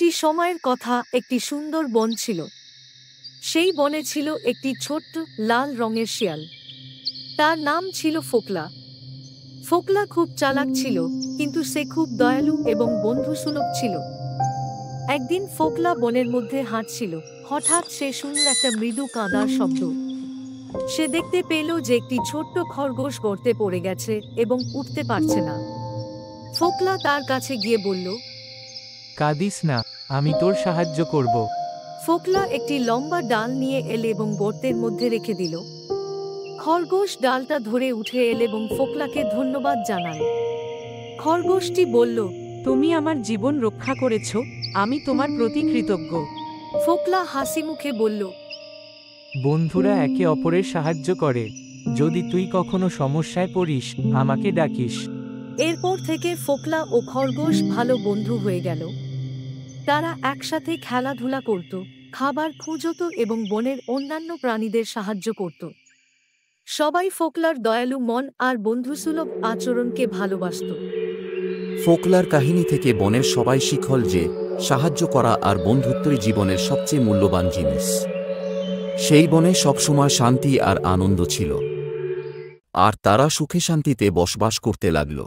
একটি সময়ের কথা, একটি সুন্দর বন ছিল। সেই বনে ছিল একটি ছোট্ট লাল রঙের শিয়াল। তার নাম ছিল ফোকলা। ফোকলা খুব চালাক ছিল, কিন্তু সে খুব দয়ালু এবং বন্ধুসুলভ ছিল। একদিন ফোকলা বনের মধ্যে হাঁটছিল। হঠাৎ সে শুনল একটা মৃদু কাঁদার শব্দ। সে দেখতে পেল যে একটি ছোট্ট খরগোশ গর্তে পড়ে গেছে এবং উঠতে পারছে না। ফোকলা তার কাছে গিয়ে বলল, কাঁদিস না, আমি তোর সাহায্য করব। ফোকলা একটি লম্বা ডাল নিয়ে এল এবং গর্তের মধ্যে রেখে দিল। খরগোশ ডালটা ধরে উঠে এল এবং ফোকলাকে ধন্যবাদ জানাল। খরগোশটি বলল, তুমি আমার জীবন রক্ষা করেছ, আমি তোমার প্রতি কৃতজ্ঞ। ফোকলা হাসি মুখে বলল, বন্ধুরা একে অপরের সাহায্য করে। যদি তুই কখনো সমস্যায় পড়িস, আমাকে ডাকিস। এরপর থেকে ফোকলা ও খরগোশ ভালো বন্ধু হয়ে গেল। তারা একসাথে খেলাধুলা করত, খাবার খুঁজত এবং বনের অন্যান্য প্রাণীদের সাহায্য করত। সবাই ফোকলার দয়ালু মন আর বন্ধুসুলভ আচরণকে ভালোবাসত। ফোকলার কাহিনী থেকে বনের সবাই শিখল যে সাহায্য করা আর বন্ধুত্বই জীবনের সবচেয়ে মূল্যবান জিনিস। সেই বনে সবসময় শান্তি আর আনন্দ ছিল, আর তারা সুখে শান্তিতে বসবাস করতে লাগল।